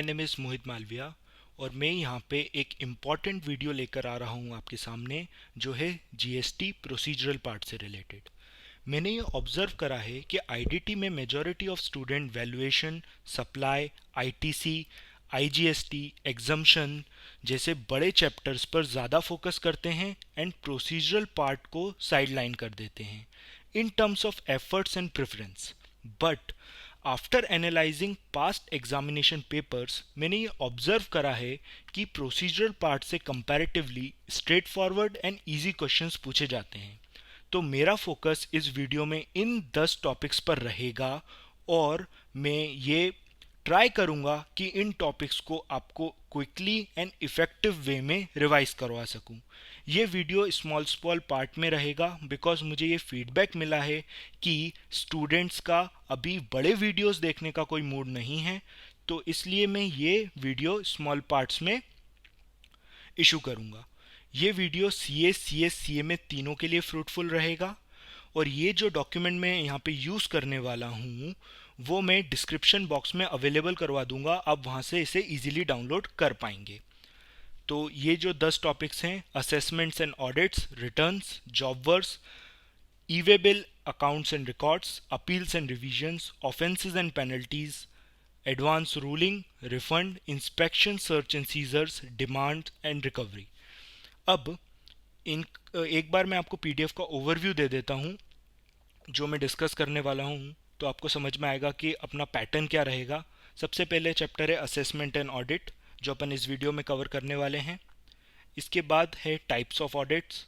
My name is मोहित मालविया और मैं यहाँ पे एक इम्पॉर्टेंट वीडियो लेकर आ रहा हूँ आपके सामने जो है जीएसटी प्रोसीजरल पार्ट से रिलेटेड। मैंने ये ऑब्ज़र्व करा है कि आईडीटी में majority of student valuation, supply, ITC, IGST, exemption जैसे बड़े चैप्टर्स पर ज़्यादा फोकस करते हैं एंड प्रोसीजरल पार्ट को साइडलाइन कर देते हैं in terms of efforts and preference. But after analysing past examination papers मैंने ये ऑब्जर्व करा है कि प्रोसीजरल पार्ट से comparatively straight forward and easy questions पूछे जाते हैं। तो मेरा फोकस इस वीडियो में इन 10 टॉपिक्स पर रहेगा और मैं ये ट्राई करूँगा कि इन टॉपिक्स को आपको क्विकली एंड इफ़ेक्टिव वे में रिवाइज करवा सकूँ। ये वीडियो स्मॉल पार्ट में रहेगा बिकॉज मुझे ये फीडबैक मिला है कि स्टूडेंट्स का अभी बड़े वीडियोस देखने का कोई मूड नहीं है, तो इसलिए मैं ये वीडियो स्मॉल पार्ट्स में इशू करूँगा। ये वीडियो सीए, सीएस, सीए में तीनों के लिए फ्रूटफुल रहेगा और ये जो डॉक्यूमेंट मैं यहाँ पे यूज़ करने वाला हूँ वो मैं डिस्क्रिप्शन बॉक्स में अवेलेबल करवा दूंगा, आप वहाँ से इसे इजीली डाउनलोड कर पाएंगे। तो ये जो 10 टॉपिक्स हैं, assessments and audits, returns, job works, e way bill, accounts and records, appeals and revisions, offences and penalties, advance ruling, refund, inspection, search and seizures, demand and recovery. अब इन एक बार मैं आपको पीडीएफ का ओवरव्यू दे देता हूँ जो मैं डिस्कस करने वाला हूँ, तो आपको समझ में आएगा कि अपना पैटर्न क्या रहेगा। सबसे पहले चैप्टर है असेसमेंट एंड ऑडिट जो अपन इस वीडियो में कवर करने वाले हैं। इसके बाद है टाइप्स ऑफ ऑडिट्स।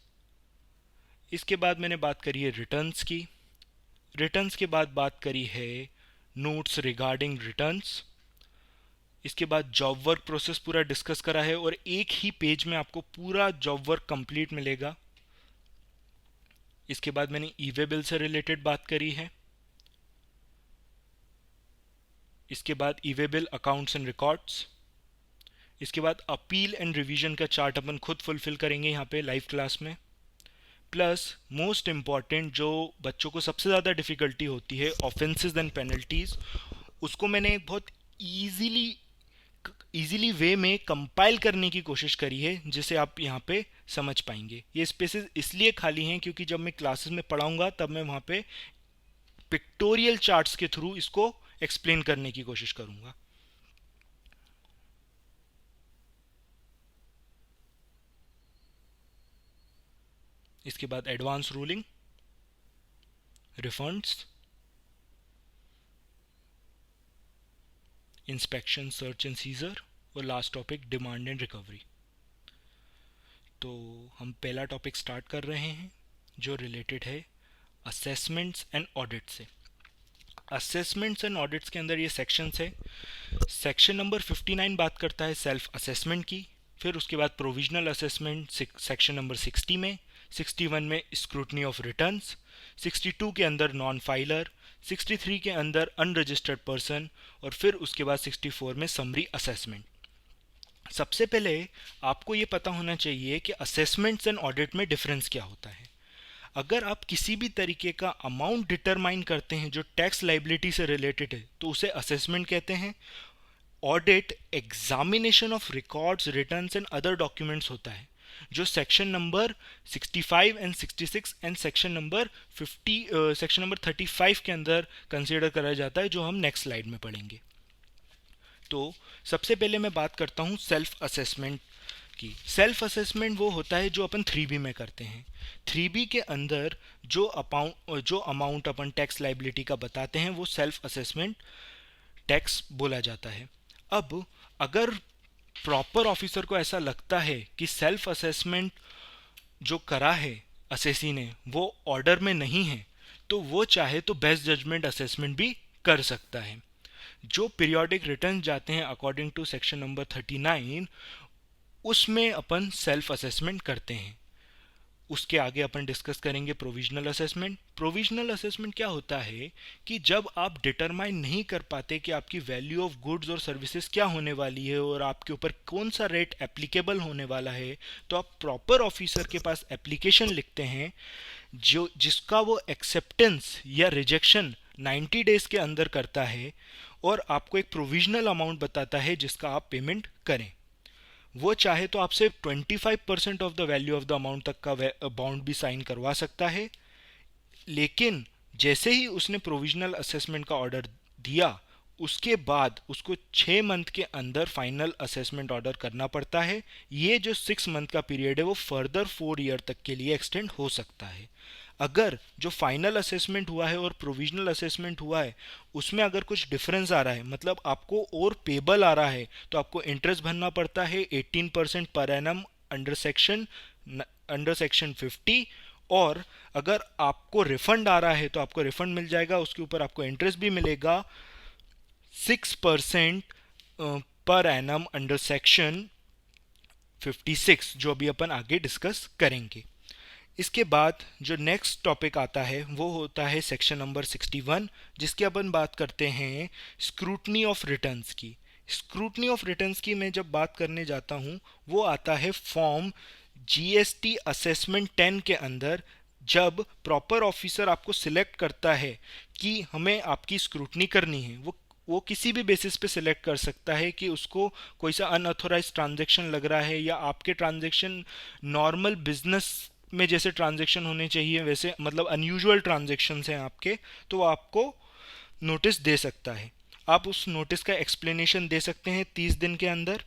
इसके बाद मैंने बात करी है रिटर्न्स की। रिटर्न्स के बाद बात करी है नोट्स रिगार्डिंग रिटर्न्स। इसके बाद जॉब वर्क प्रोसेस पूरा डिस्कस करा है और एक ही पेज में आपको पूरा जॉब वर्क कंप्लीट मिलेगा। इसके बाद मैंने ई-वे बिल से रिलेटेड बात करी है। इसके बाद e-way bill, accounts and records. इसके बाद अपील एंड रिवीजन का चार्ट अपन खुद फुलफिल करेंगे यहाँ पे लाइव क्लास में। प्लस मोस्ट इम्पॉर्टेंट जो बच्चों को सबसे ज़्यादा डिफ़िकल्टी होती है, ऑफेंसेस एंड पेनल्टीज़, उसको मैंने एक बहुत ईजिली वे में कंपाइल करने की कोशिश करी है जिसे आप यहाँ पे समझ पाएंगे। ये स्पेसेस इसलिए खाली हैं क्योंकि जब मैं क्लासेस में पढ़ाऊँगा तब मैं वहाँ पे पिक्टोरियल चार्ट्स के थ्रू इसको एक्सप्लेन करने की कोशिश करूँगा। इसके बाद advance ruling, refunds, inspection, search and seizure और last topic demand and recovery. तो हम पहला टॉपिक स्टार्ट कर रहे हैं जो रिलेटेड है असेसमेंट्स एंड ऑडिट से। असेसमेंट्स एंड ऑडिट्स के अंदर ये सेक्शंस है। सेक्शन नंबर 59 बात करता है सेल्फ असेसमेंट की। फिर उसके बाद प्रोविजनल असेसमेंट सेक्शन नंबर 60 में, 61 में स्क्रूटनी ऑफ रिटर्न्स, 62 के अंदर नॉन फाइलर, 63 के अंदर अनरजिस्टर्ड पर्सन और फिर उसके बाद 64 में समरी असेसमेंट। सबसे पहले आपको ये पता होना चाहिए कि असेसमेंट्स एंड ऑडिट में डिफरेंस क्या होता है। अगर आप किसी भी तरीके का अमाउंट डिटरमाइन करते हैं जो टैक्स लाइबिलिटी से रिलेटेड है तो उसे असेसमेंट कहते हैं। Audit examination of records, returns and other documents होता है जो section number 65 and 66 and section number 35 के अंदर कंसीडर करा जाता है, जो हम नेक्स्ट स्लाइड में पढ़ेंगे। तो सबसे पहले मैं बात करता हूँ सेल्फ असेसमेंट की। सेल्फ असेसमेंट वो होता है जो अपन 3B में करते हैं। 3B के अंदर जो अमाउंट अपन टैक्स लाइबिलिटी का बताते हैं वो सेल्फ असेसमेंट टैक्स बोला जाता है। अब अगर प्रॉपर ऑफिसर को ऐसा लगता है कि सेल्फ असेसमेंट जो करा है असेसी ने वो ऑर्डर में नहीं है तो वो चाहे तो बेस्ट जजमेंट असेसमेंट भी कर सकता है। जो पीरियोडिक रिटर्न जाते हैं अकॉर्डिंग टू सेक्शन नंबर 39 उसमें अपन सेल्फ असेसमेंट करते हैं। उसके आगे अपन डिस्कस करेंगे प्रोविजनल असेसमेंट। प्रोविजनल असेसमेंट क्या होता है कि जब आप डिटरमाइन नहीं कर पाते कि आपकी वैल्यू ऑफ गुड्स और सर्विसेज क्या होने वाली है और आपके ऊपर कौन सा रेट एप्लीकेबल होने वाला है, तो आप प्रॉपर ऑफिसर के पास एप्लीकेशन लिखते हैं जिसका वो एक्सेप्टेंस या रिजेक्शन 90 डेज के अंदर करता है और आपको एक प्रोविजनल अमाउंट बताता है जिसका आप पेमेंट करें। वो चाहे तो आपसे 25% of the value of the amount तक का बॉन्ड भी साइन करवा सकता है, लेकिन जैसे ही उसने प्रोविजनल असेसमेंट का ऑर्डर दिया उसके बाद उसको 6 मंथ के अंदर फाइनल असेसमेंट ऑर्डर करना पड़ता है। ये जो 6 मंथ का पीरियड है वो फर्दर 4 ईयर तक के लिए एक्सटेंड हो सकता है। अगर जो फाइनल असेसमेंट हुआ है और प्रोविजनल असेसमेंट हुआ है उसमें अगर कुछ डिफरेंस आ रहा है, मतलब आपको और पेबल आ रहा है, तो आपको इंटरेस्ट भरना पड़ता है 18% पर एनम अंडर सेक्शन 50। और अगर आपको रिफंड आ रहा है तो आपको रिफंड मिल जाएगा, उसके ऊपर आपको इंटरेस्ट भी मिलेगा 6% पर एनम अंडर सेक्शन 56, जो अभी अपन आगे डिस्कस करेंगे। इसके बाद जो नेक्स्ट टॉपिक आता है वो होता है सेक्शन नंबर 61, जिसकी अपन बात करते हैं स्क्रूटनी ऑफ रिटर्न्स की। स्क्रूटनी ऑफ रिटर्न्स की मैं जब बात करने जाता हूँ वो आता है फॉर्म जीएसटी असेसमेंट 10 के अंदर। जब प्रॉपर ऑफिसर आपको सिलेक्ट करता है कि हमें आपकी स्क्रूटनी करनी है, वो किसी भी बेसिस पे सिलेक्ट कर सकता है कि उसको कोई सा अनऑथोराइज ट्रांजैक्शन लग रहा है या आपके ट्रांजैक्शन नॉर्मल बिजनेस में जैसे ट्रांजैक्शन होने चाहिए वैसे, मतलब अनयूजुअल ट्रांजैक्शंस हैं आपके, तो वो आपको नोटिस दे सकता है। आप उस नोटिस का एक्सप्लेनेशन दे सकते हैं 30 दिन के अंदर।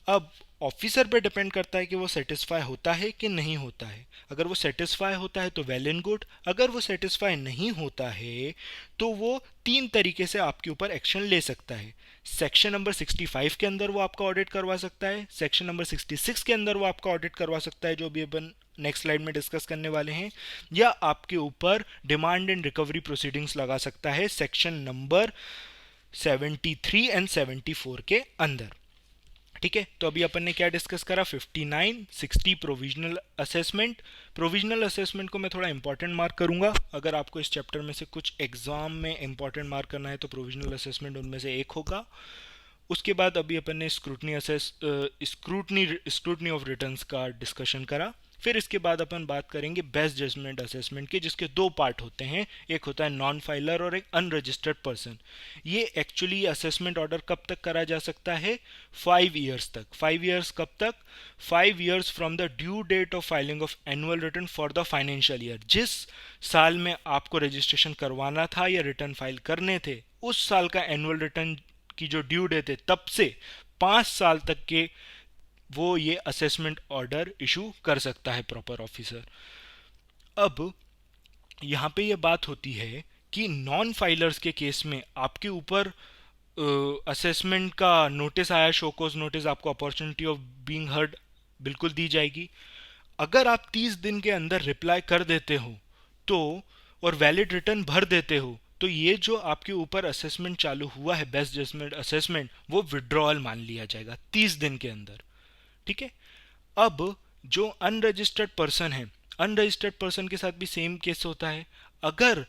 अब ऑफिसर पे डिपेंड करता है कि वो सेटिस्फाई होता है कि नहीं होता है। अगर वो सेटिस्फाई होता है तो वेल एंड गुड, अगर वो सेटिस्फाई नहीं होता है तो वो 3 तरीके से आपके ऊपर एक्शन ले सकता है। सेक्शन नंबर 65 के अंदर वो आपका ऑडिट करवा सकता है, सेक्शन नंबर 66 के अंदर वो आपका ऑडिट करवा सकता है जो अभी अपन नेक्स्ट स्लाइड में डिस्कस करने वाले हैं, या आपके ऊपर डिमांड एंड रिकवरी प्रोसीडिंग्स लगा सकता है सेक्शन नंबर 73 एंड 74 के अंदर। ठीक है, तो अभी अपन ने क्या डिस्कस करा, 59, 60 प्रोविजनल असेसमेंट। प्रोविजनल असेसमेंट को मैं थोड़ा इंपॉर्टेंट मार्क करूंगा, अगर आपको इस चैप्टर में से कुछ एग्जाम में इंपॉर्टेंट मार्क करना है तो प्रोविजनल असेसमेंट उनमें से एक होगा। उसके बाद अभी अपन ने स्क्रूटनी ऑफ रिटर्न्स का डिस्कशन करा। फिर इसके बाद अपन बात करेंगे बेस्ट जजमेंट असेसमेंट के, जिसके 2 पार्ट होते हैं, एक होता है नॉन फाइलर और एक अनरजिस्टर्ड पर्सन। ये एक्चुअली असेसमेंट ऑर्डर कब तक करा जा सकता है, 5 ईयर्स तक। 5 ईयर्स कब तक, 5 years from the due date of filing of annual return for the financial year. जिस साल में आपको रजिस्ट्रेशन करवाना था या रिटर्न फाइल करने थे, उस साल का एनुअल रिटर्न की जो ड्यू डेट है तब से 5 साल तक के वो ये असेसमेंट ऑर्डर इशू कर सकता है प्रॉपर ऑफिसर। अब यहाँ पे ये बात होती है कि नॉन फाइलर्स के केस में आपके ऊपर असेसमेंट का नोटिस आया, शोकोज नोटिस, आपको अपॉर्चुनिटी ऑफ बीइंग हर्ड बिल्कुल दी जाएगी। अगर आप 30 दिन के अंदर रिप्लाई कर देते हो तो, और वैलिड रिटर्न भर देते हो, तो ये जो आपके ऊपर असेसमेंट चालू हुआ है बेस्ट जजमेंट असेसमेंट, वो विड्रॉल मान लिया जाएगा 30 दिन के अंदर। ठीक है, अब जो अनरजिस्टर्ड पर्सन है, अनरजिस्टर्ड पर्सन के साथ भी सेम केस होता है। अगर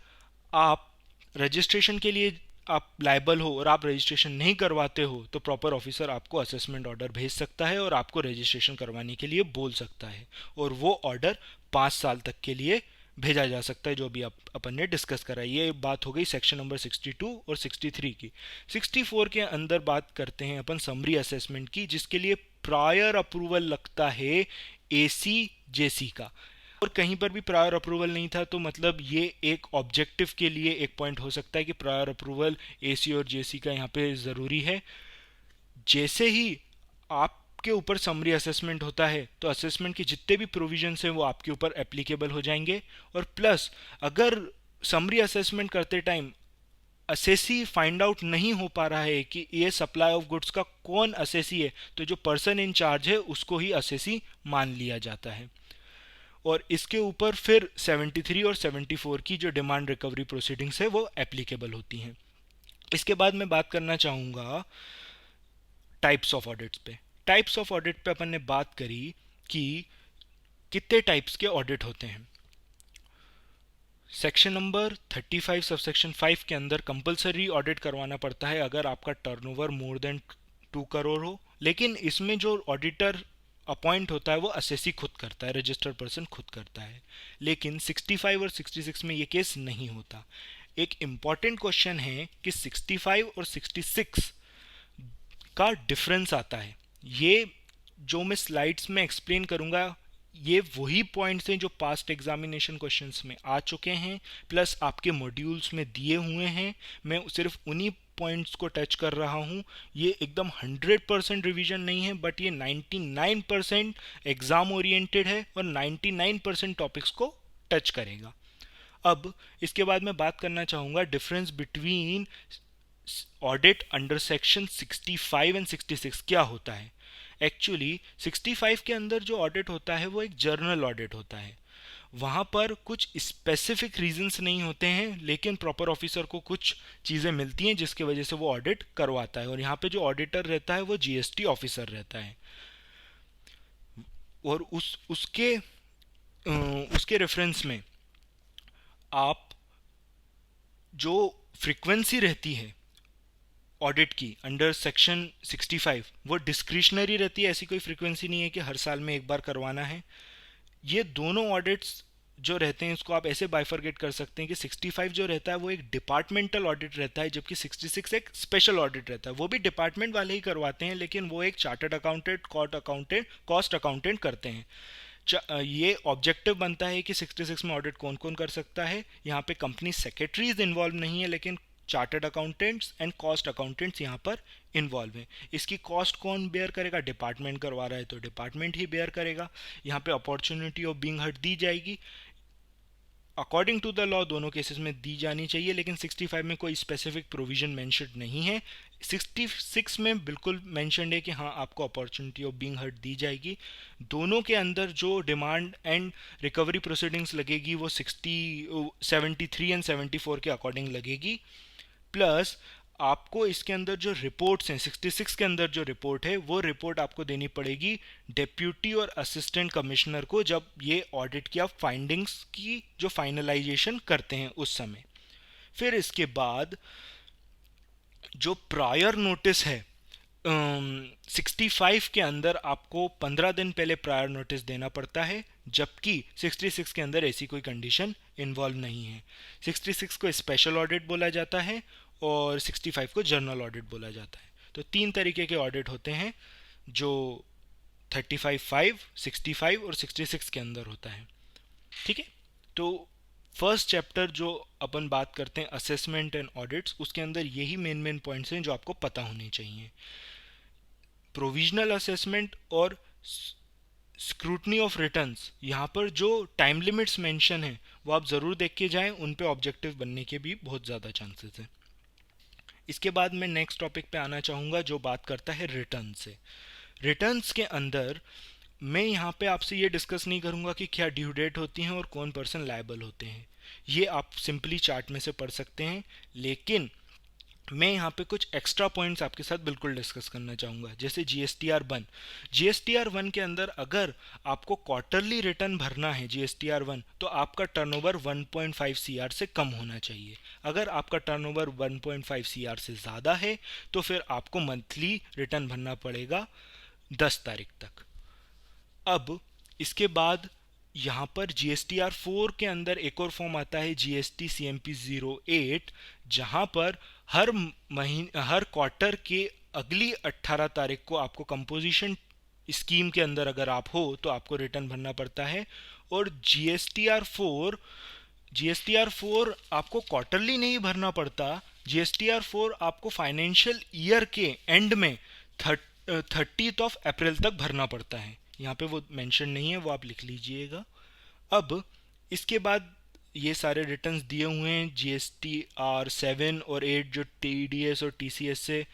आप रजिस्ट्रेशन के लिए आप लायबल हो और आप रजिस्ट्रेशन नहीं करवाते हो तो प्रॉपर ऑफिसर आपको असेसमेंट ऑर्डर भेज सकता है और आपको रजिस्ट्रेशन करवाने के लिए बोल सकता है, और वो ऑर्डर 5 साल तक के लिए भेजा जा सकता है, जो अभी अपन ने डिस्कस करा। ये बात हो गई सेक्शन नंबर 62 और 63 की। 64 के अंदर बात करते हैं अपन समरी असेसमेंट की, जिसके लिए प्रायर अप्रूवल लगता है एसी जेसी का, और कहीं पर भी प्रायर अप्रूवल नहीं था, तो मतलब ये एक ऑब्जेक्टिव के लिए एक पॉइंट हो सकता है कि प्रायर अप्रूवल एसी और जेसी का यहाँ पे ज़रूरी है। जैसे ही आपके ऊपर समरी असेसमेंट होता है तो असेसमेंट के जितने भी प्रोविजंस हैं वो आपके ऊपर एप्लीकेबल हो जाएंगे। और प्लस अगर समरी असेसमेंट करते टाइम असेसी फाइंड आउट नहीं हो पा रहा है कि ये सप्लाई ऑफ गुड्स का कौन असेसी है, तो जो पर्सन इन चार्ज है उसको ही असेसी मान लिया जाता है। और इसके ऊपर फिर 73 और 74 की जो डिमांड रिकवरी प्रोसीडिंग्स है वो एप्लीकेबल होती हैं। इसके बाद मैं बात करना चाहूँगा टाइप्स ऑफ ऑडिट्स पे। टाइप्स ऑफ ऑडिट पे अपन ने बात करी कि कितने टाइप्स के ऑडिट होते हैं। सेक्शन नंबर 35 सब सेक्शन 5 के अंदर कंपलसरी ऑडिट करवाना पड़ता है अगर आपका टर्नओवर मोर देन 2 करोड़ हो, लेकिन इसमें जो ऑडिटर अपॉइंट होता है वो असेसी खुद करता है, रजिस्टर्ड पर्सन खुद करता है। लेकिन 65 और 66 में ये केस नहीं होता। एक इम्पॉर्टेंट क्वेश्चन है कि 65 और 66 का डिफरेंस आता है। ये जो मैं स्लाइड्स में एक्सप्लेन करूँगा ये वही पॉइंट्स हैं जो पास्ट एग्जामिनेशन क्वेश्चंस में आ चुके हैं, प्लस आपके मॉड्यूल्स में दिए हुए हैं। मैं सिर्फ उन्हीं पॉइंट्स को टच कर रहा हूँ। ये एकदम 100% रिवीजन नहीं है, बट ये 99% एग्ज़ाम ओरिएंटेड है और 99% टॉपिक्स को टच करेगा। अब इसके बाद मैं बात करना चाहूँगा difference between audit under section 65 and 66 क्या होता है। एक्चुअली 65 के अंदर जो ऑडिट होता है वो एक जर्नल ऑडिट होता है। वहाँ पर कुछ स्पेसिफिक रीजंस नहीं होते हैं, लेकिन प्रॉपर ऑफिसर को कुछ चीज़ें मिलती हैं जिसकी वजह से वो ऑडिट करवाता है, और यहाँ पे जो ऑडिटर रहता है वो जीएसटी ऑफिसर रहता है। और उसके रेफरेंस में आप जो फ्रीक्वेंसी रहती है ऑडिट की अंडर सेक्शन 65 वो डिस्क्रिशनरी रहती है। ऐसी कोई फ्रीक्वेंसी नहीं है कि हर साल में एक बार करवाना है। ये दोनों ऑडिट्स जो रहते हैं इसको आप ऐसे बाइफरगेट कर सकते हैं कि 65 जो रहता है वो एक डिपार्टमेंटल ऑडिट रहता है, जबकि 66 एक स्पेशल ऑडिट रहता है। वो भी डिपार्टमेंट वाले ही करवाते हैं, लेकिन वो एक चार्टर्ड अकाउंटेंट, कॉस्ट अकाउंटेंट करते हैं। ये ऑब्जेक्टिव बनता है कि 66 में ऑडिट कौन कौन कर सकता है। यहाँ पे कंपनी सेक्रेटरीज इन्वॉल्व नहीं है, लेकिन chartered accountants and cost accountants यहाँ पर इन्वॉल्व हैं। इसकी कॉस्ट कौन बेयर करेगा? डिपार्टमेंट करवा रहा है तो डिपार्टमेंट ही बेयर करेगा। यहाँ पे अपॉर्चुनिटी ऑफ बीइंग हर्ट दी जाएगी अकॉर्डिंग टू द लॉ, दोनों केसेस में दी जानी चाहिए, लेकिन 65 में कोई स्पेसिफिक प्रोविजन मेंशन नहीं है। 66 में बिल्कुल मेंशनड है कि हाँ आपको अपॉर्चुनिटी ऑफ बीइंग हर्ट दी जाएगी। दोनों के अंदर जो डिमांड एंड रिकवरी प्रोसीडिंग्स लगेगी वो 73 एंड 74 के अकॉर्डिंग लगेगी। प्लस आपको इसके अंदर जो रिपोर्ट्स हैं 66 के अंदर जो रिपोर्ट है वो रिपोर्ट आपको देनी पड़ेगी डेप्यूटी और असिस्टेंट कमिश्नर को, जब ये ऑडिट की आप फाइंडिंग्स की जो फाइनलाइजेशन करते हैं उस समय। फिर इसके बाद जो प्रायर नोटिस है 65 के अंदर आपको 15 दिन पहले प्रायर नोटिस देना पड़ता है, जबकि 66 के अंदर ऐसी कोई कंडीशन इन्वॉल्व नहीं है। 66 को स्पेशल ऑडिट बोला जाता है और 65 को जर्नल ऑडिट बोला जाता है। तो तीन तरीके के ऑडिट होते हैं जो 35(5), 65 और 66 के अंदर होता है। ठीक है, तो फर्स्ट चैप्टर जो अपन बात करते हैं असेसमेंट एंड ऑडिट्स, उसके अंदर यही मेन पॉइंट्स हैं जो आपको पता होने चाहिए। प्रोविजनल असेसमेंट और स्क्रूटनी ऑफ रिटर्न्स, यहाँ पर जो टाइम लिमिट्स मेंशन हैं वो आप ज़रूर देख के जाएं, उन पे ऑब्जेक्टिव बनने के भी बहुत ज़्यादा चांसेस हैं। इसके बाद मैं नेक्स्ट टॉपिक पे आना चाहूँगा जो बात करता है रिटर्न से। रिटर्न्स के अंदर मैं यहाँ पे आपसे ये डिस्कस नहीं करूँगा कि क्या ड्यू डेट होती हैं और कौन पर्सन लायबल होते हैं, ये आप सिंपली चार्ट में से पढ़ सकते हैं। लेकिन मैं यहाँ पे कुछ एक्स्ट्रा पॉइंट्स आपके साथ बिल्कुल डिस्कस करना चाहूँगा, जैसे GSTR 1। GSTR 1 के अंदर अगर आपको क्वार्टरली रिटर्न भरना है GSTR 1, तो आपका टर्नओवर 1.5 CR से कम होना चाहिए। अगर आपका टर्नओवर 1.5 CR से ज़्यादा है तो फिर आपको मंथली रिटर्न भरना पड़ेगा 10 तारीख तक। अब इसके बाद यहाँ पर GSTR 4 के अंदर एक और फॉर्म आता है GST CMP 08, जहाँ पर हर क्वार्टर के अगली 18 तारीख को आपको कंपोजिशन स्कीम के अंदर अगर आप हो तो आपको रिटर्न भरना पड़ता है। और GSTR 4 आपको क्वार्टरली नहीं भरना पड़ता। GSTR 4 आपको फाइनेंशियल ईयर के एंड में 30 अप्रैल तक भरना पड़ता है। यहाँ पे वो मेंशन नहीं है, वो आप लिख लीजिएगा। अब इसके बाद ये सारे रिटर्न्स दिए हुए हैं GSTR 7 और 8 जो TDS और TCS से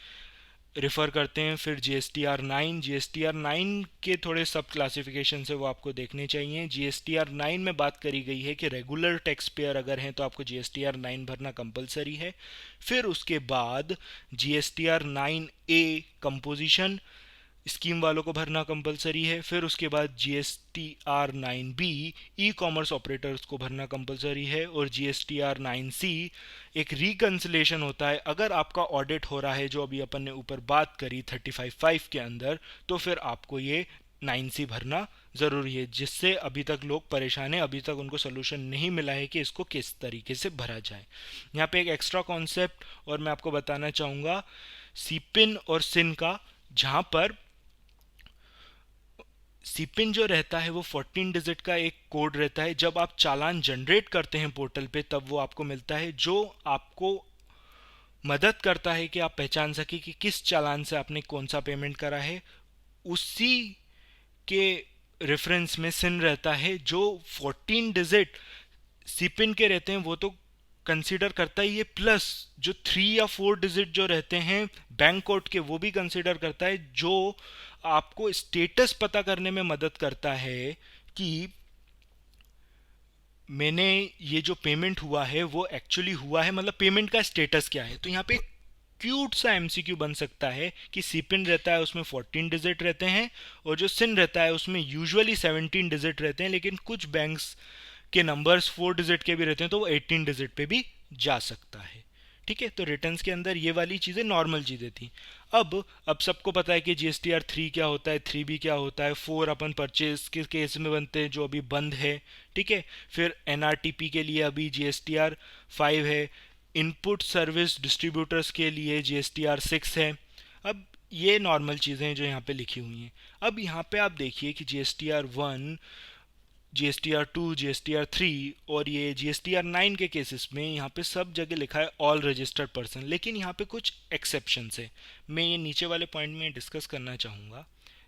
रेफ़र करते हैं। फिर GSTR 9 के थोड़े सब क्लासिफिकेशन है वो आपको देखने चाहिए। GSTR 9 में बात करी गई है कि रेगुलर टैक्स पेयर अगर हैं तो आपको GSTR 9 भरना कंपलसरी है। फिर उसके बाद GSTR 9A कंपोजिशन स्कीम वालों को भरना कंपलसरी है। फिर उसके बाद GSTR 9B e commerce operators को भरना कंपलसरी है। और GSTR 9C एक रिकंसिलेशन होता है। अगर आपका ऑडिट हो रहा है जो अभी अपन ने ऊपर बात करी 35(5) के अंदर, तो फिर आपको ये 9C भरना ज़रूरी है, जिससे अभी तक लोग परेशान हैं, अभी तक उनको सोल्यूशन नहीं मिला है कि इसको किस तरीके से भरा जाए। यहाँ पे एक एक्स्ट्रा कॉन्सेप्ट और मैं आपको बताना चाहूँगा सीपिन और सिन का, जहाँ पर सीपिन जो रहता है वो 14 डिजिट का एक कोड रहता है। जब आप चालान जनरेट करते हैं पोर्टल पे तब वो आपको मिलता है, जो आपको मदद करता है कि आप पहचान सके कि किस चालान से आपने कौन सा पेमेंट करा है। उसी के रेफरेंस में सिन रहता है, जो 14 डिजिट सिपिन के रहते हैं वो तो कंसीडर करता ही है, प्लस जो 3 या 4 डिजिट जो रहते हैं बैंक कोड के वो भी कंसीडर करता है, जो आपको स्टेटस पता करने में मदद करता है कि मैंने ये जो पेमेंट हुआ है वो एक्चुअली हुआ है, मतलब पेमेंट का स्टेटस क्या है। तो यहाँ पे क्यूट सा एमसीक्यू बन सकता है कि सिपिन रहता है उसमें 14 डिजिट रहते हैं, और जो सिन रहता है उसमें यूजुअली 17 डिजिट रहते हैं, लेकिन कुछ बैंक्स के नंबर्स 4 डिजिट के भी रहते हैं तो वो 18 डिजिट पे भी जा सकता है। ठीक है, तो रिटर्न्स के अंदर ये वाली चीज़ें नॉर्मल चीज़ें थी। अब सबको पता है कि GSTR 3 क्या होता है, 3B क्या होता है, 4 अपन परचेज के केस में बनते हैं जो अभी बंद है। ठीक है, फिर NRTP के लिए अभी GSTR 5 है, इनपुट सर्विस डिस्ट्रीब्यूटर्स के लिए GSTR 6 है। अब ये नॉर्मल चीज़ें हैं जो यहाँ पे लिखी हुई हैं। अब यहाँ पे आप देखिए कि GSTR 1, GSTR 2, GSTR 3 और ये GSTR 9 के केसेस में यहाँ पे सब जगह लिखा है ऑल रजिस्टर्ड पर्सन, लेकिन यहाँ पे कुछ एक्सेप्शंस है। मैं ये नीचे वाले पॉइंट में डिस्कस करना चाहूँगा।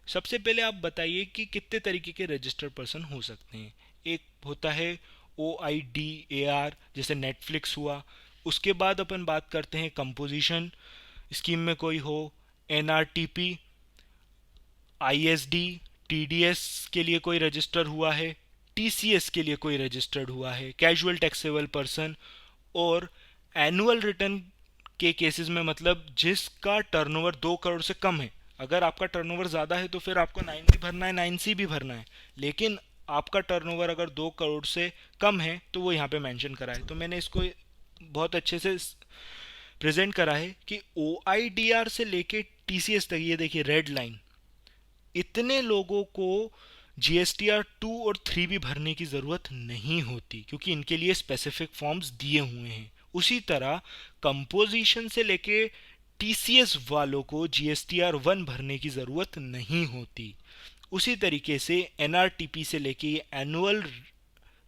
सबसे पहले आप बताइए कि कितने तरीके के रजिस्टर्ड पर्सन हो सकते हैं। एक होता है OIDAR, जैसे नेटफ्लिक्स हुआ। उसके बाद अपन बात करते हैं कंपोजिशन स्कीम में कोई हो, NRTP, ISD, TDS के लिए कोई रजिस्टर हुआ है, TCS के लिए कोई रजिस्टर्ड हुआ है, कैजुअल टैक्सेबल पर्सन, और एनुअल रिटर्न के केसेस में मतलब जिसका टर्नओवर 2 करोड़ से कम है। अगर आपका टर्नओवर ज़्यादा है तो फिर आपको 9B भरना है, 9C भी भरना है, लेकिन आपका टर्नओवर अगर 2 करोड़ से कम है तो वो यहाँ पे मेंशन करा है। तो मैंने इसको बहुत अच्छे से प्रेजेंट करा है कि OIDR से लेके TCS तक, ये देखिए रेड लाइन, इतने लोगों को GSTR 2 और 3 भी भरने की ज़रूरत नहीं होती, क्योंकि इनके लिए स्पेसिफिक फॉर्म्स दिए हुए हैं। उसी तरह कंपोजिशन से लेके TCS वालों को GSTR 1 भरने की ज़रूरत नहीं होती। उसी तरीके से NRTP से लेके एनुअल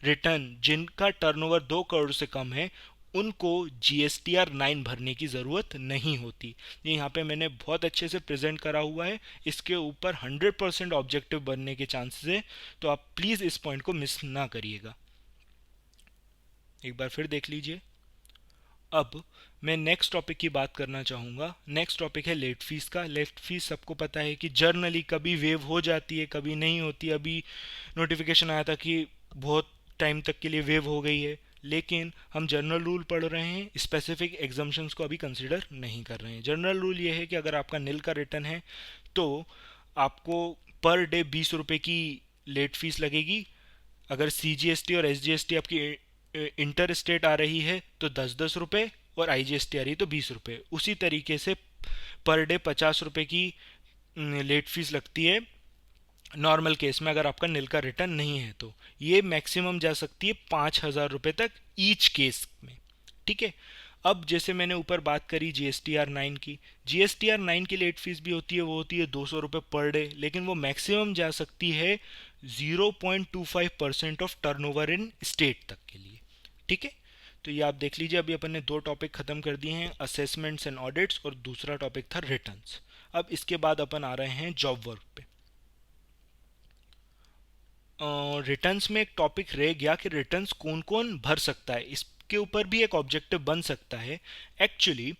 रिटर्न जिनका टर्नओवर 2 करोड़ से कम है उनको GSTR 9 भरने की ज़रूरत नहीं होती। ये यहाँ पे मैंने बहुत अच्छे से प्रेजेंट करा हुआ है। इसके ऊपर 100% ऑब्जेक्टिव बनने के चांसेस है, तो आप प्लीज़ इस पॉइंट को मिस ना करिएगा। एक बार फिर देख लीजिए। अब मैं नेक्स्ट टॉपिक की बात करना चाहूँगा। नेक्स्ट टॉपिक है लेट फीस का। लेट फीस सबको पता है कि जर्नली कभी वेव हो जाती है, कभी नहीं होती। अभी नोटिफिकेशन आया था कि बहुत टाइम तक के लिए वेव हो गई है, लेकिन हम जनरल रूल पढ़ रहे हैं, स्पेसिफिक एग्जाम्पशंस को अभी कंसिडर नहीं कर रहे हैं। जनरल रूल ये है कि अगर आपका नील का रिटर्न है तो आपको पर डे 20 रुपये की लेट फीस लगेगी। अगर CGST और SGST आपकी इंटर स्टेट आ रही है तो 10-10 रुपये, और IGST आ रही है तो 20 रुपये। उसी तरीके से पर डे 50 रुपये की लेट फीस लगती है नॉर्मल केस में, अगर आपका नील का रिटर्न नहीं है तो। ये मैक्सिमम जा सकती है 5,000 रुपये तक ईच केस में। ठीक है, अब जैसे मैंने ऊपर बात करी GSTR 9 की, GSTR 9 की लेट फीस भी होती है, वो होती है 200 रुपये पर डे, लेकिन वो मैक्सिमम जा सकती है 0.25% ऑफ टर्नओवर इन स्टेट तक के लिए। ठीक है, तो ये आप देख लीजिए। अभी अपन ने 2 टॉपिक खत्म कर दिए हैं, असेसमेंट्स एंड ऑडिट्स, और दूसरा टॉपिक था रिटर्न्स। अब इसके बाद अपन आ रहे हैं जॉब वर्क पे। रिटर्न्स में एक टॉपिक रह गया कि रिटर्न्स कौन कौन भर सकता है, इसके ऊपर भी एक ऑब्जेक्टिव बन सकता है। एक्चुअली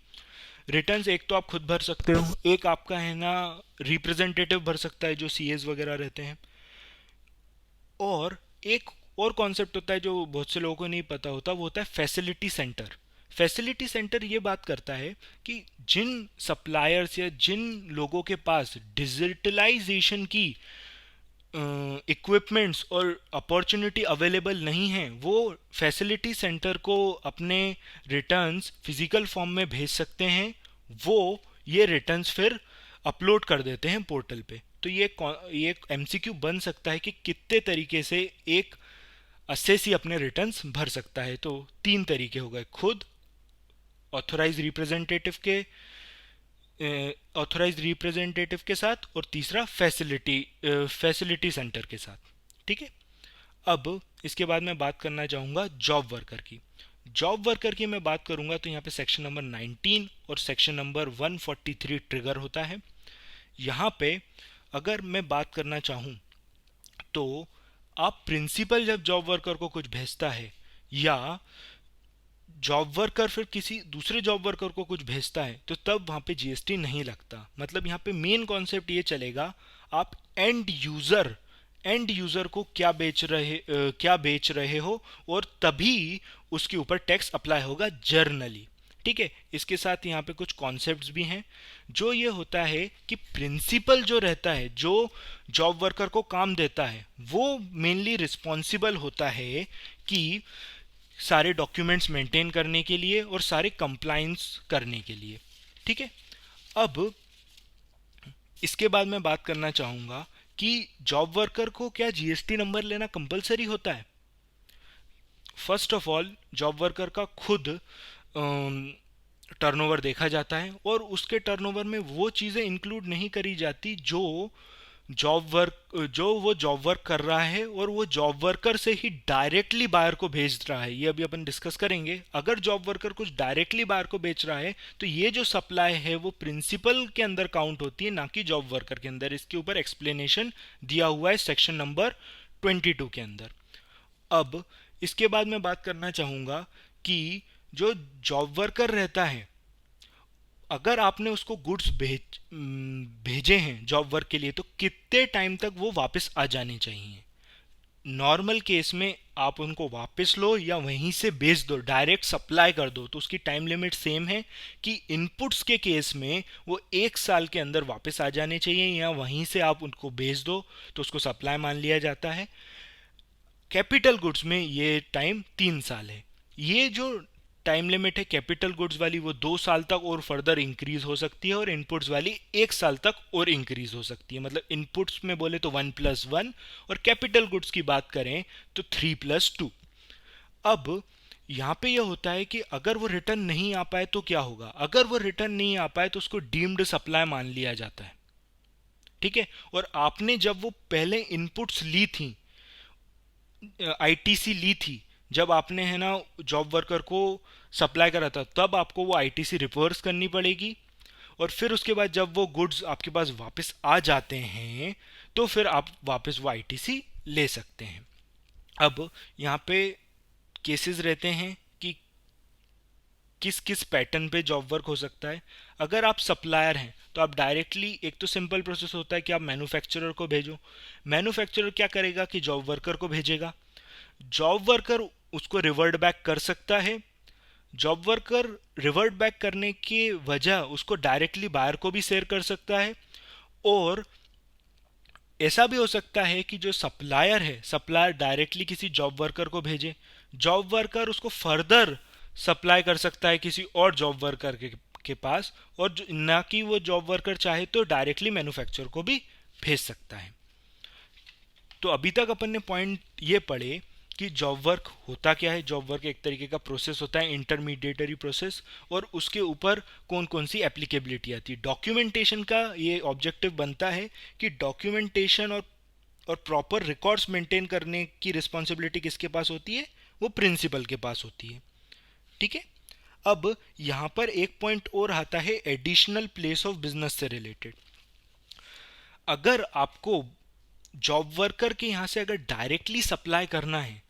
रिटर्न्स एक तो आप खुद भर सकते हो, एक आपका है ना रिप्रेजेंटेटिव भर सकता है जो CAs वगैरह रहते हैं, और एक और कॉन्सेप्ट होता है जो बहुत से लोगों को नहीं पता होता, वो होता है फैसिलिटी सेंटर। फैसिलिटी सेंटर ये बात करता है कि जिन सप्लायर्स या जिन लोगों के पास डिजिटलाइजेशन की इक्विपमेंट्स और अपॉर्चुनिटी अवेलेबल नहीं है, वो फैसिलिटी सेंटर को अपने रिटर्न्स फिजिकल फॉर्म में भेज सकते हैं। वो ये रिटर्न्स फिर अपलोड कर देते हैं पोर्टल पे। तो ये एक एमसीक्यू बन सकता है कि कितने तरीके से एक असेसी अपने रिटर्न्स भर सकता है। तो 3 तरीके हो गए, खुद, ऑथोराइज रिप्रेजेंटेटिव के साथ, और तीसरा फैसिलिटी सेंटर के साथ। ठीक है। अब इसके बाद मैं बात करना चाहूँगा जॉब वर्कर की। जॉब वर्कर की मैं बात करूँगा तो यहाँ पे सेक्शन नंबर 19 और सेक्शन नंबर 143 ट्रिगर होता है। यहाँ पे अगर मैं बात करना चाहूँ तो आप प्रिंसिपल जब जॉब वर्कर को कुछ भेजता है, या जॉब वर्कर फिर किसी दूसरे जॉब वर्कर को कुछ भेजता है, तो तब वहाँ पे जीएसटी नहीं लगता। मतलब यहाँ पे मेन कॉन्सेप्ट ये चलेगा, आप एंड यूजर को क्या बेच रहे हो, और तभी उसके ऊपर टैक्स अप्लाई होगा जर्नली। ठीक है। इसके साथ यहाँ पे कुछ कॉन्सेप्ट्स भी हैं। जो ये होता है कि प्रिंसिपल जो रहता है, जो जॉब वर्कर को काम देता है, वो मेनली रिस्पॉन्सिबल होता है कि सारे डॉक्यूमेंट्स मेंटेन करने के लिए और सारे कंप्लाइंस करने के लिए। ठीक है। अब इसके बाद मैं बात करना चाहूँगा कि जॉब वर्कर को क्या जीएसटी नंबर लेना कंपलसरी होता है। First of all, job worker का खुद टर्नओवर देखा जाता है, और उसके टर्नओवर में वो चीज़ें इंक्लूड नहीं करी जाती जो वो जॉब वर्क कर रहा है, और वो जॉब वर्कर से ही डायरेक्टली बायर को भेज रहा है। ये अभी अपन डिस्कस करेंगे। अगर जॉब वर्कर कुछ डायरेक्टली बायर को बेच रहा है, तो ये जो सप्लाई है वो प्रिंसिपल के अंदर काउंट होती है, ना कि जॉब वर्कर के अंदर। इसके ऊपर एक्सप्लेनेशन दिया हुआ है सेक्शन नंबर 22 के अंदर। अब इसके बाद मैं बात करना चाहूँगा कि जो जॉब वर्कर रहता है, अगर आपने उसको गुड्स भेजे हैं जॉब वर्क के लिए, तो कितने टाइम तक वो वापस आ जाने चाहिए। नॉर्मल केस में आप उनको वापस लो या वहीं से भेज दो, डायरेक्ट सप्लाई कर दो, तो उसकी टाइम लिमिट सेम है कि इनपुट्स के केस में वो 1 साल के अंदर वापस आ जाने चाहिए, या वहीं से आप उनको भेज दो तो उसको सप्लाई मान लिया जाता है। कैपिटल गुड्स में ये टाइम 3 साल है। ये जो टाइम लिमिट है कैपिटल गुड्स वाली, वो 2 साल तक और फर्दर इंक्रीज हो सकती है, और इनपुट्स वाली 1 साल तक और इंक्रीज हो सकती है। मतलब इनपुट्स में बोले तो 1+1, और कैपिटल गुड्स की बात करें तो 3+2। अब यहाँ पे यह होता है कि अगर वो रिटर्न नहीं आ पाए तो क्या होगा। अगर वो रिटर्न नहीं आ पाए तो उसको डीम्ड सप्लाई मान लिया जाता है। ठीक है। और आपने जब वो पहले इनपुट्स ली थी, आईटीसी ली थी, जब आपने है ना जॉब वर्कर को सप्लाई करा था, तब आपको वो आईटीसी रिवर्स करनी पड़ेगी, और फिर उसके बाद जब वो गुड्स आपके पास वापस आ जाते हैं, तो फिर आप वापस वो आईटीसी ले सकते हैं। अब यहाँ पे केसेस रहते हैं कि किस किस पैटर्न पे जॉब वर्क हो सकता है। अगर आप सप्लायर हैं तो आप डायरेक्टली, एक तो सिंपल प्रोसेस होता है कि आप मैन्युफैक्चरर को भेजो। मैन्युफैक्चरर क्या करेगा कि जॉब वर्कर को भेजेगा, जॉब वर्कर उसको रिवर्ट बैक कर सकता है। जॉब वर्कर रिवर्ट बैक करने की वजह उसको डायरेक्टली बायर को भी शेयर कर सकता है, और ऐसा भी हो सकता है कि जो सप्लायर है, सप्लायर डायरेक्टली किसी जॉब वर्कर को भेजे, जॉब वर्कर उसको फर्दर सप्लाई कर सकता है किसी और जॉब वर्कर के पास, और ना कि वो जॉब वर्कर चाहे तो डायरेक्टली मैन्युफैक्चरर को भी भेज सकता है। तो अभी तक अपन ने पॉइंट ये पढ़े कि जॉब वर्क होता क्या है। जॉब वर्क एक तरीके का प्रोसेस होता है, इंटरमीडिएटरी प्रोसेस, और उसके ऊपर कौन कौन सी एप्लीकेबिलिटी आती है। डॉक्यूमेंटेशन का ये ऑब्जेक्टिव बनता है कि डॉक्यूमेंटेशन और प्रॉपर रिकॉर्ड्स मेंटेन करने की रिस्पॉन्सिबिलिटी किसके पास होती है, वो प्रिंसिपल के पास होती है। ठीक है। अब यहाँ पर एक पॉइंट और आता है एडिशनल प्लेस ऑफ बिजनेस से रिलेटेड। अगर आपको जॉब वर्कर के यहाँ से अगर डायरेक्टली सप्लाई करना है,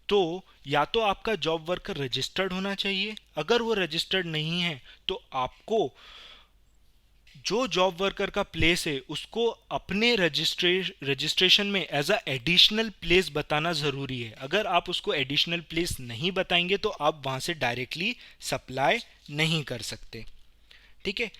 तो या तो आपका जॉब वर्कर रजिस्टर्ड होना चाहिए। अगर वो रजिस्टर्ड नहीं है तो आपको जो जॉब वर्कर का प्लेस है उसको अपने रजिस्ट्रेशन में एज अ एडिशनल प्लेस बताना ज़रूरी है। अगर आप उसको एडिशनल प्लेस नहीं बताएंगे तो आप वहाँ से डायरेक्टली सप्लाई नहीं कर सकते। ठीक है।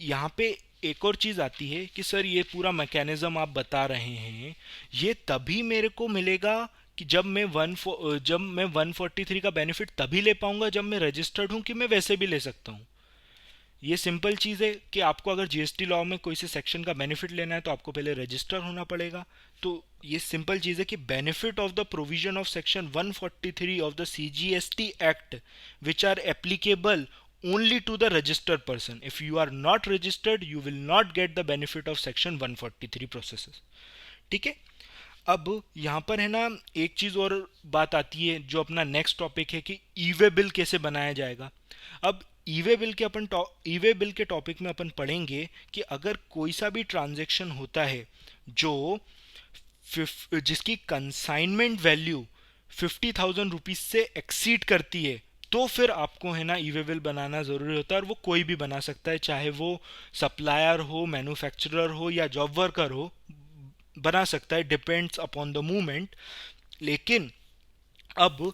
यहाँ पे एक और चीज़ आती है कि सर ये पूरा मैकेनिज्म आप बता रहे हैं, ये तभी मेरे को मिलेगा कि जब मैं 143 का बेनिफिट तभी ले पाऊंगा जब मैं रजिस्टर्ड हूँ, कि मैं वैसे भी ले सकता हूँ। ये सिंपल चीज़ है कि आपको अगर जीएसटी लॉ में कोई से सेक्शन का बेनिफिट लेना है तो आपको पहले रजिस्टर होना पड़ेगा। तो ये सिंपल चीज़ है कि benefit of the provision of section 143 of the CGST act which are applicable only to the registered person. If you are not registered, you will not get the benefit of section 143 processes. ठीक है। अब यहाँ पर है ना एक चीज़ और बात आती है जो अपना नेक्स्ट टॉपिक है कि ई वे बिल कैसे बनाया जाएगा। अब ई वे बिल के टॉपिक में अपन पढ़ेंगे कि अगर कोई सा भी ट्रांजैक्शन होता है जो जिसकी कंसाइनमेंट वैल्यू 50,000 रुपीज़ से एक्सीड करती है तो फिर आपको है ना ई वे बिल बनाना ज़रूरी होता है। और वो कोई भी बना सकता है, चाहे वो सप्लायर हो, मैन्युफैक्चरर हो या जॉब वर्कर हो, बना सकता है, डिपेंड्स अपॉन द मूवमेंट। लेकिन अब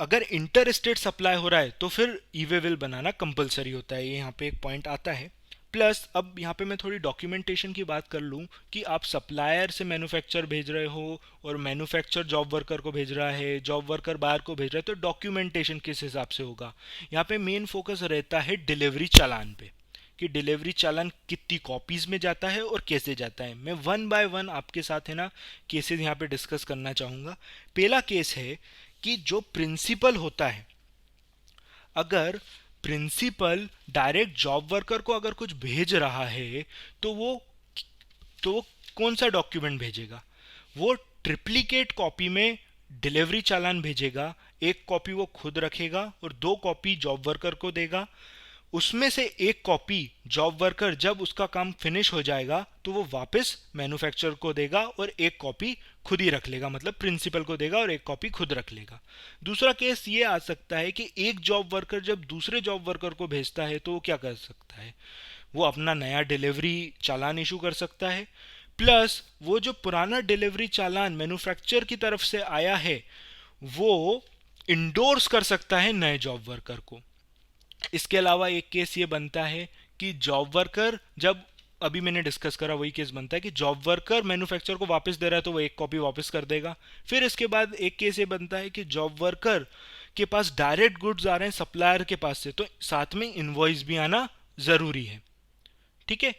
अगर इंटर स्टेट सप्लाई हो रहा है तो फिर ई वे बिल बनाना कंपलसरी होता है। ये यहाँ पे एक पॉइंट आता है। प्लस अब यहाँ पे मैं थोड़ी डॉक्यूमेंटेशन की बात कर लूँ कि आप सप्लायर से मैन्युफैक्चर भेज रहे हो और मैन्युफैक्चर जॉब वर्कर को भेज रहा है, जॉब वर्कर बायर को भेज रहा है, तो डॉक्यूमेंटेशन किस हिसाब से होगा। यहाँ पे मेन फोकस रहता है डिलीवरी चालान पे कि डिलीवरी चालान कितनी कॉपीज़ में जाता है और कैसे जाता है। मैं वन बाय वन आपके साथ है ना केसेस यहाँ पे डिस्कस करना चाहूँगा। पहला केस है कि जो प्रिंसिपल होता है, अगर प्रिंसिपल डायरेक्ट जॉब वर्कर को अगर कुछ भेज रहा है तो वो कौन सा डॉक्यूमेंट भेजेगा। वो ट्रिप्लिकेट कॉपी में डिलीवरी चालान भेजेगा। एक कॉपी वो खुद रखेगा और 2 कॉपी जॉब वर्कर को देगा। उसमें से एक कॉपी जॉब वर्कर जब उसका काम फिनिश हो जाएगा तो वो वापस मैन्युफैक्चरर को देगा और एक कॉपी खुद ही रख लेगा, मतलब प्रिंसिपल को देगा और एक कॉपी खुद रख लेगा। दूसरा केस ये आ सकता है कि एक जॉब वर्कर जब दूसरे जॉब वर्कर को भेजता है तो वो क्या कर सकता है, वो अपना नया डिलीवरी चालान इशू कर सकता है। प्लस वो जो पुराना डिलीवरी चालान मैन्युफैक्चरर की तरफ से आया है वो इंडोर्स कर सकता है नए जॉब वर्कर को। इसके अलावा एक केस ये बनता है कि जॉब वर्कर जब, अभी मैंने डिस्कस करा वही केस बनता है कि जॉब वर्कर मैन्युफैक्चरर को वापस दे रहा है तो वो एक कॉपी वापस कर देगा। फिर इसके बाद एक केस ये बनता है कि जॉब वर्कर के पास डायरेक्ट गुड्स आ रहे हैं सप्लायर के पास से, तो साथ में इनवॉइस भी आना ज़रूरी है। ठीक है।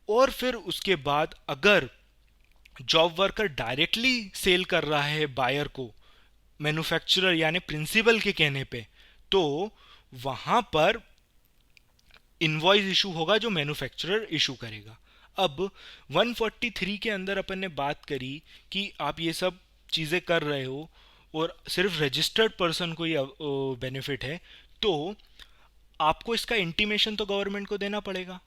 और फिर उसके बाद अगर जॉब वर्कर डायरेक्टली सेल कर रहा है बायर को मैन्युफैक्चरर यानी प्रिंसिपल के कहने पे, तो वहां पर इनवॉइस इशू होगा जो मैन्युफैक्चरर इशू करेगा। अब 143 के अंदर अपन ने बात करी कि आप ये सब चीज़ें कर रहे हो और सिर्फ रजिस्टर्ड पर्सन को ये बेनिफिट है, तो आपको इसका इंटीमेशन तो गवर्नमेंट को देना पड़ेगा।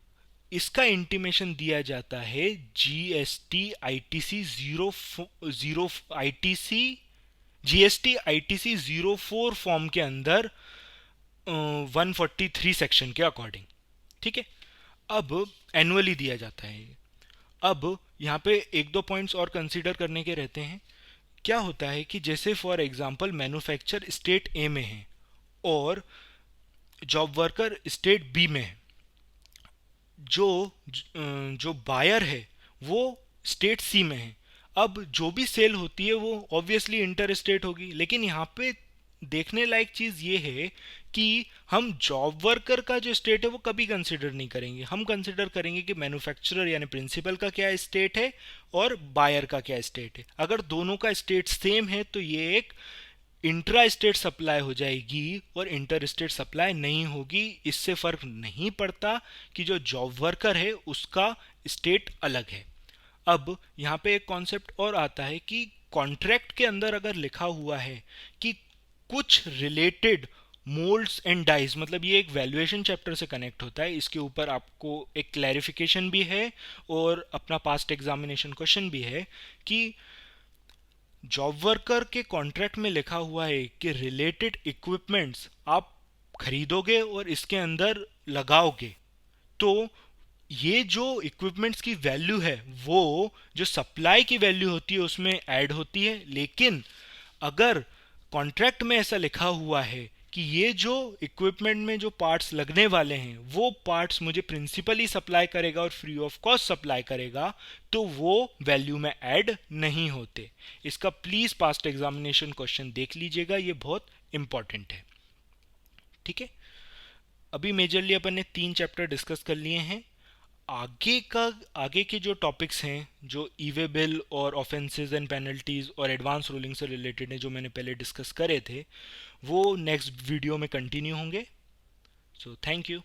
इसका इंटीमेशन दिया जाता है जीएसटी आईटीसी 04 फॉर्म के अंदर 143 सेक्शन के अकॉर्डिंग। ठीक है। अब एनुअली दिया जाता है। अब यहाँ पे एक दो पॉइंट्स और कंसीडर करने के रहते हैं। क्या होता है कि जैसे for example manufacture state A में है और जॉब वर्कर स्टेट बी में है, जो बायर है वो स्टेट सी में है। अब जो भी सेल होती है वो ऑब्वियसली इंटर स्टेट होगी, लेकिन यहाँ पे देखने लायक चीज़ ये है कि हम जॉब वर्कर का जो स्टेट है वो कभी कंसिडर नहीं करेंगे। हम कंसिडर करेंगे कि मैन्युफैक्चरर यानी प्रिंसिपल का क्या स्टेट है और बायर का क्या स्टेट है। अगर दोनों का स्टेट सेम है तो ये एक इंट्रा स्टेट सप्लाई हो जाएगी और इंटर स्टेट सप्लाई नहीं होगी। इससे फर्क नहीं पड़ता कि जो जॉब वर्कर है उसका स्टेट अलग है। अब यहाँ पे एक कॉन्सेप्ट और आता है कि कॉन्ट्रैक्ट के अंदर अगर लिखा हुआ है कि कुछ रिलेटेड मोल्ड्स एंड डाइज, मतलब ये एक वैल्यूएशन चैप्टर से कनेक्ट होता है, इसके ऊपर आपको एक क्लैरिफिकेशन भी है और अपना पास्ट एग्जामिनेशन क्वेश्चन भी है कि जॉब वर्कर के कॉन्ट्रैक्ट में लिखा हुआ है कि रिलेटेड इक्विपमेंट्स आप खरीदोगे और इसके अंदर लगाओगे, तो ये जो इक्विपमेंट्स की वैल्यू है वो जो सप्लाई की वैल्यू होती है उसमें ऐड होती है। लेकिन अगर कॉन्ट्रैक्ट में ऐसा लिखा हुआ है कि ये जो इक्विपमेंट में जो पार्ट्स लगने वाले हैं वो पार्ट्स मुझे प्रिंसिपल ही सप्लाई करेगा और फ्री ऑफ कॉस्ट सप्लाई करेगा, तो वो वैल्यू में ऐड नहीं होते। इसका प्लीज़ पास्ट एग्जामिनेशन क्वेश्चन देख लीजिएगा, ये बहुत इंपॉर्टेंट है। ठीक है। अभी मेजरली अपन ने 3 चैप्टर डिस्कस कर लिए हैं। आगे के जो टॉपिक्स हैं, जो ई वे बिल और ऑफेंसेस एंड पेनल्टीज और एडवांस रूलिंग से रिलेटेड हैं, जो मैंने पहले डिस्कस करे थे, वो नेक्स्ट वीडियो में कंटिन्यू होंगे। So thank you.